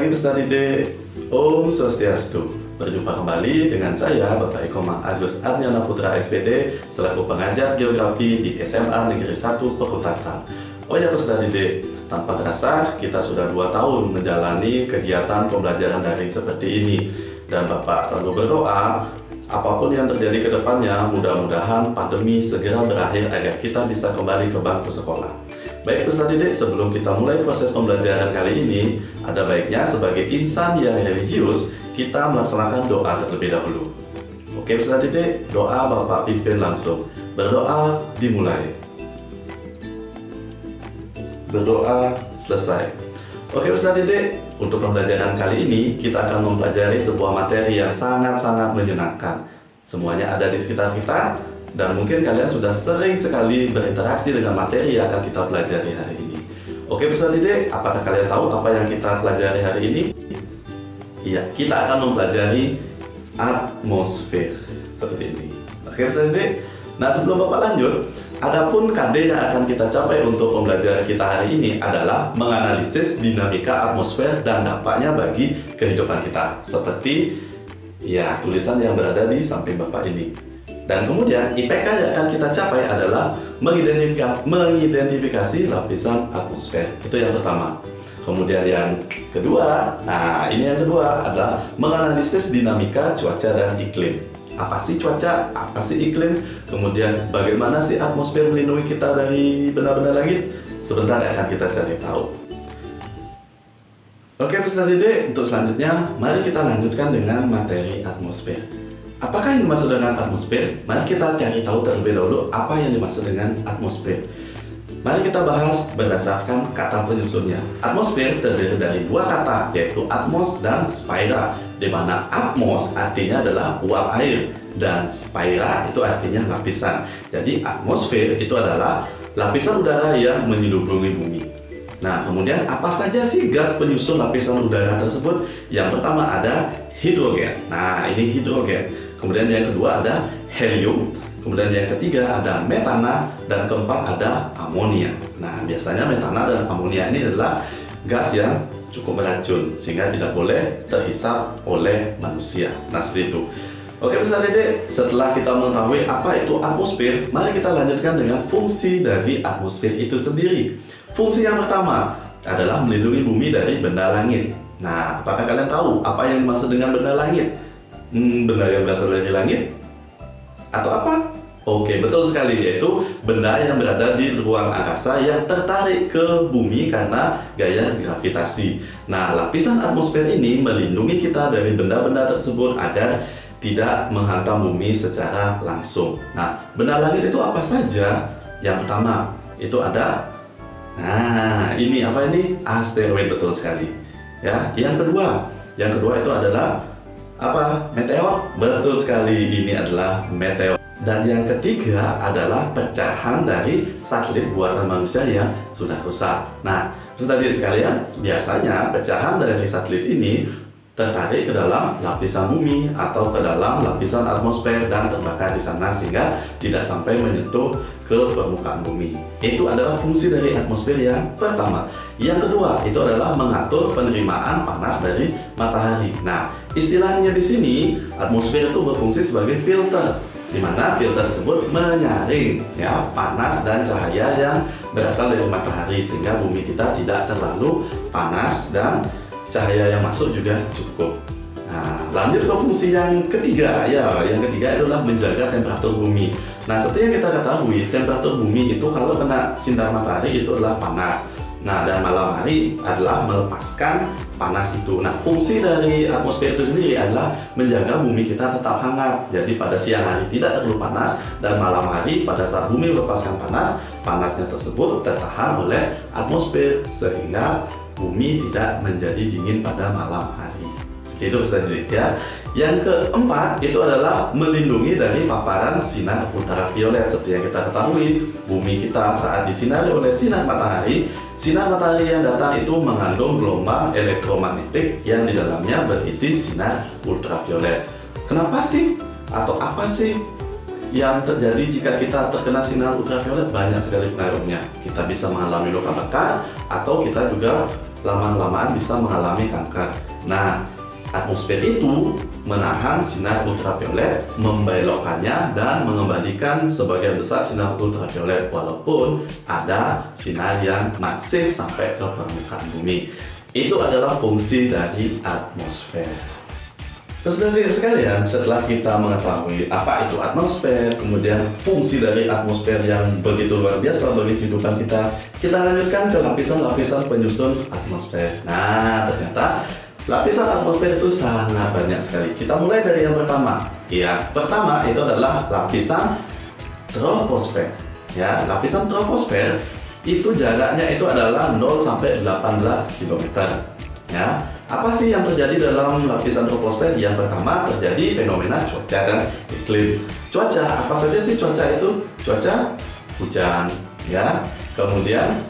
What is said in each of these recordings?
pagi peserta didik, Om Swastiastu. Berjumpa kembali dengan saya Bapak Eko Mang Agus Arnyana Putra SPD selaku pengajar geografi di SMA Negeri 1 Perhutatan. Oh ya peserta didik, tanpa terasa kita sudah 2 tahun menjalani kegiatan pembelajaran daring seperti ini. Dan Bapak selalu berdoa, apapun yang terjadi ke depannya, mudah-mudahan pandemi segera berakhir agar kita bisa kembali ke bangku sekolah. Baik peserta didik, sebelum kita mulai proses pembelajaran kali ini, ada baiknya sebagai insan yang religius, kita melaksanakan doa terlebih dahulu. Oke peserta didik, doa Bapak pimpin langsung. Berdoa dimulai. Berdoa selesai. Oke peserta didik, untuk pembelajaran kali ini, kita akan mempelajari sebuah materi yang sangat-sangat menyenangkan. Semuanya ada di sekitar kita, dan mungkin kalian sudah sering sekali berinteraksi dengan materi yang akan kita pelajari hari ini. Oke peserta didik, apakah kalian tahu apa yang kita pelajari hari ini? Iya, kita akan mempelajari atmosfer seperti ini. Oke peserta didik, nah sebelum Bapak lanjut, adapun KD yang akan kita capai untuk pembelajaran kita hari ini adalah menganalisis dinamika atmosfer dan dampaknya bagi kehidupan kita. Seperti ya tulisan yang berada di samping Bapak ini. Dan kemudian IPK yang akan kita capai adalah mengidentifikasi lapisan atmosfer. Itu yang pertama. Kemudian yang kedua, nah ini yang kedua adalah menganalisis dinamika cuaca dan iklim. Apa sih cuaca? Apa sih iklim? Kemudian bagaimana sih atmosfer melindungi kita dari benda-benda langit? Sebentar akan kita cari tahu. Oke peserta didik, untuk selanjutnya mari kita lanjutkan dengan materi atmosfer. Apakah yang dimaksud dengan atmosfer? Mari kita cari tahu terlebih dahulu apa yang dimaksud dengan atmosfer. Mari kita bahas berdasarkan kata penyusunnya. Atmosfer terdiri dari 2 kata, yaitu atmos dan sphaera, di mana atmos artinya adalah uap air dan sphaera itu artinya lapisan. Jadi atmosfer itu adalah lapisan udara yang menyelimuti bumi. Nah, kemudian apa saja sih gas penyusun lapisan udara tersebut? Yang pertama ada hidrogen. Nah, ini hidrogen. Kemudian yang kedua ada helium. Kemudian yang ketiga ada metana, dan keempat ada amonia. Nah, biasanya metana dan amonia ini adalah gas yang cukup beracun sehingga tidak boleh terhisap oleh manusia. Nah, seperti itu. Oke peserta didik, setelah kita mengetahui apa itu atmosfer, mari kita lanjutkan dengan fungsi dari atmosfer itu sendiri. Fungsi yang pertama adalah melindungi bumi dari benda langit. Nah, apakah kalian tahu apa yang dimaksud dengan benda langit? Benda yang berasal dari langit? Atau apa? Oke, betul sekali, yaitu benda yang berada di ruang angkasa yang tertarik ke bumi karena gaya gravitasi. Nah, lapisan atmosfer ini melindungi kita dari benda-benda tersebut agar tidak menghantam bumi secara langsung. Nah, benda langit itu apa saja? Yang pertama, itu ada, nah ini apa ini? Asteroid, betul sekali. Ya, yang kedua itu adalah apa? Meteor, betul sekali, ini adalah meteor. Dan yang ketiga adalah pecahan dari satelit buatan manusia yang sudah rusak. Nah, peserta didik sekalian, biasanya pecahan dari satelit ini tertarik ke dalam lapisan bumi atau ke dalam lapisan atmosfer dan terbakar di sana sehingga tidak sampai menyentuh ke permukaan bumi. Itu adalah fungsi dari atmosfer yang pertama. Yang kedua itu adalah mengatur penerimaan panas dari matahari. Nah, istilahnya di sini atmosfer itu berfungsi sebagai filter, di mana filter tersebut menyaring ya panas dan cahaya yang berasal dari matahari sehingga bumi kita tidak terlalu panas dan cahaya yang masuk juga cukup. Nah, lanjut ke fungsi yang ketiga. Ya, yang ketiga adalah menjaga temperatur bumi. Nah, seperti yang kita ketahui, temperatur bumi itu kalau kena sinar matahari itu adalah panas. Nah, dan malam hari adalah melepaskan panas itu. Nah, fungsi dari atmosfer itu sendiri adalah menjaga bumi kita tetap hangat. Jadi pada siang hari tidak terlalu panas, dan malam hari pada saat bumi melepaskan panas, panasnya tersebut tertahan oleh atmosfer sehingga bumi tidak menjadi dingin pada malam hari. Itu saja ya. Yang keempat itu adalah melindungi dari paparan sinar ultraviolet. Seperti yang kita ketahui, bumi kita saat disinari oleh sinar matahari yang datang itu mengandung gelombang elektromagnetik yang di dalamnya berisi sinar ultraviolet. Kenapa sih? Atau apa sih yang terjadi jika kita terkena sinar ultraviolet banyak sekali pengaruhnya. Kita bisa mengalami luka bakar atau kita juga lama-lamaan bisa mengalami kanker. Nah, atmosfer itu menahan sinar ultraviolet, membelokkannya dan mengembalikan sebagian besar sinar ultraviolet walaupun ada sinar yang masih sampai ke permukaan bumi. Itu adalah fungsi dari atmosfer. Saudara sekalian, setelah kita mengetahui apa itu atmosfer, kemudian fungsi dari atmosfer yang begitu luar biasa bagi kehidupan kita lanjutkan ke lapisan-lapisan penyusun atmosfer. Nah, ternyata lapisan atmosfer itu sangat banyak sekali. Kita mulai dari yang pertama. Ya, pertama itu adalah lapisan troposfer. Ya, lapisan troposfer itu jaraknya itu adalah 0 sampai 18 km. Ya, apa sih yang terjadi dalam lapisan troposfer? Yang pertama terjadi fenomena cuaca dan iklim. Cuaca, apa saja sih cuaca itu? Cuaca hujan, ya, kemudian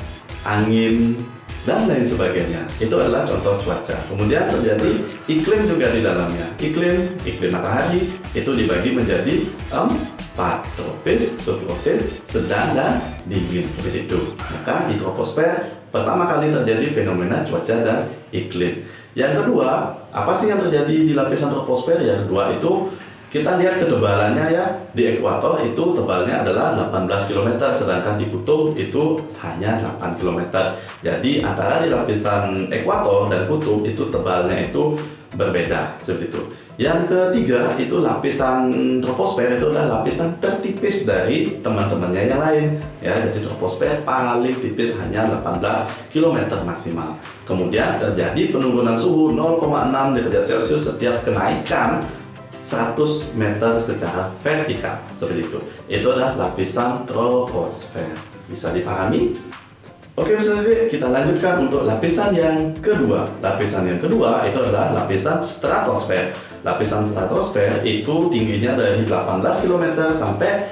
angin dan lain sebagainya. Itu adalah contoh cuaca. Kemudian terjadi iklim juga di dalamnya. Iklim matahari itu dibagi menjadi 4, tropis, subtropis, sedang dan dingin, seperti itu. Maka di troposfer pertama kali terjadi fenomena cuaca dan iklim. Yang kedua, apa sih yang terjadi di lapisan troposfer? Yang kedua itu kita lihat ketebalannya ya. Di ekuator itu tebalnya adalah 18 km, sedangkan di kutub itu hanya 8 km. Jadi antara di lapisan ekuator dan kutub itu tebalnya itu berbeda, seperti itu. Yang ketiga itu lapisan troposfer itu adalah lapisan tertipis dari teman-temannya yang lain. Ya, jadi troposfer paling tipis hanya 18 km maksimal. Kemudian terjadi penurunan suhu 0,6 derajat Celcius setiap kenaikan 100 meter secara vertikal, seperti itu. Itu adalah lapisan troposfer. Bisa dipahami? Oke, selanjutnya kita lanjutkan untuk lapisan yang kedua. Lapisan yang kedua itu adalah lapisan stratosfer. Lapisan stratosfer itu tingginya dari 18 km sampai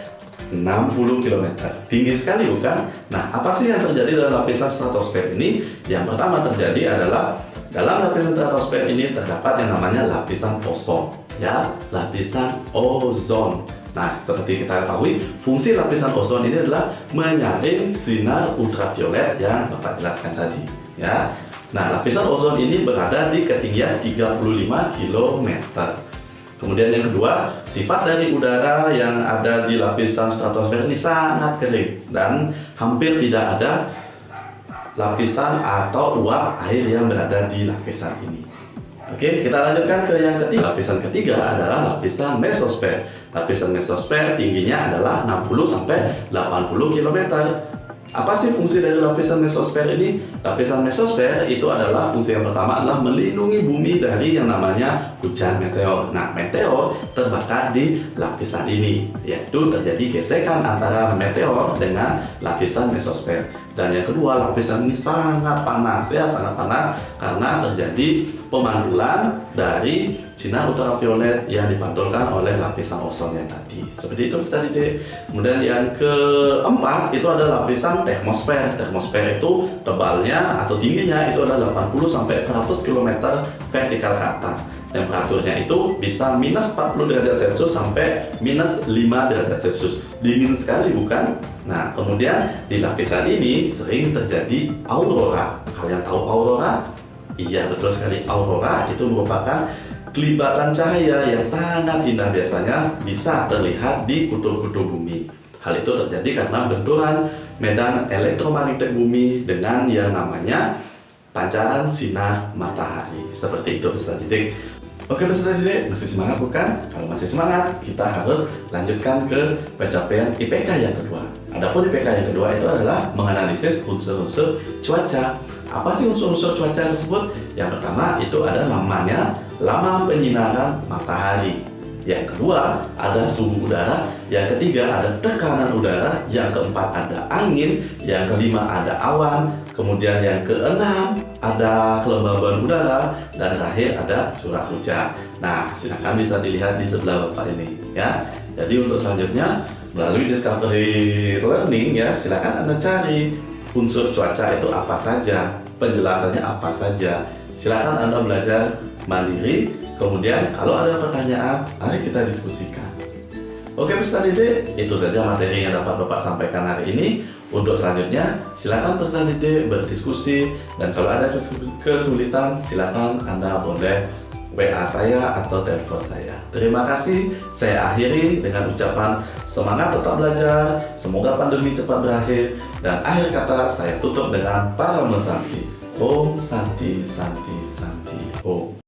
60 km. Tinggi sekali bukan? Nah, apa sih yang terjadi dalam lapisan stratosfer ini? Yang pertama terjadi adalah dalam lapisan stratosfer ini terdapat yang namanya lapisan ozon. Ya, lapisan ozon. Nah, seperti kita ketahui, fungsi lapisan ozon ini adalah menyaring sinar ultraviolet yang Bapak jelaskan tadi. Ya, nah lapisan ozon ini berada di ketinggian 35 km. Kemudian yang kedua, sifat dari udara yang ada di lapisan stratosfer ini sangat kering dan hampir tidak ada lapisan atau uap air yang berada di lapisan ini. Oke, kita lanjutkan ke yang ketiga. Lapisan ketiga adalah lapisan mesosfer. Lapisan mesosfer tingginya adalah 60 sampai 80 km. Apa sih fungsi dari lapisan mesosfer ini? Lapisan mesosfer itu adalah fungsi yang pertama adalah melindungi bumi dari yang namanya hujan meteor. Nah, meteor terbakar di lapisan ini, yaitu terjadi gesekan antara meteor dengan lapisan mesosfer. Dan yang kedua, lapisan ini sangat panas ya, sangat panas karena terjadi pemandulan dari sinar ultraviolet yang dipantulkan oleh lapisan ozon yang tadi. Seperti itu tadi deh. Kemudian yang keempat itu adalah lapisan termosfer. Termosfer itu tebalnya atau tingginya itu adalah 80 sampai 100 km vertikal ke atas. Temperaturnya itu bisa minus 40 derajat Celcius sampai minus 5 derajat Celcius. Dingin sekali bukan? Nah, kemudian di lapisan ini sering terjadi aurora. Kalian tahu aurora? Iya, betul sekali. Aurora itu merupakan kelibatan cahaya yang sangat indah, biasanya bisa terlihat di kutub-kutub bumi. Hal itu terjadi karena benturan medan elektromagnetik bumi dengan yang namanya pancaran sinar matahari. Seperti itu, Peserta didik. Oke, peserta didik, masih semangat bukan? Kalau masih semangat, kita harus lanjutkan ke pencapaian IPK yang kedua. Adapun IPK yang kedua itu adalah menganalisis unsur-unsur cuaca. Apa sih unsur-unsur cuaca tersebut? Yang pertama itu ada namanya lama penyinaran matahari. Yang kedua ada suhu udara. Yang ketiga ada tekanan udara. Yang keempat ada angin. Yang kelima ada awan. Kemudian yang keenam ada kelembaban udara. Dan terakhir ada curah hujan. Nah, silakan bisa dilihat di sebelah Bapak ini ya. Jadi untuk selanjutnya melalui Discovery Learning ya, silakan Anda cari unsur cuaca itu apa saja, penjelasannya apa saja. Silakan Anda belajar mandiri. Kemudian kalau ada pertanyaan, mari kita diskusikan. Oke Peserta didik, itu saja materi yang dapat Bapak sampaikan hari ini. Untuk selanjutnya, silakan peserta didik berdiskusi, dan kalau ada kesulitan, silakan Anda boleh WA saya atau telepon saya. Terima kasih, saya akhiri dengan ucapan semangat tetap belajar, semoga pandemi cepat berakhir, dan akhir kata saya tutup dengan Paramu Santi. Om Santi Santi Santi Om.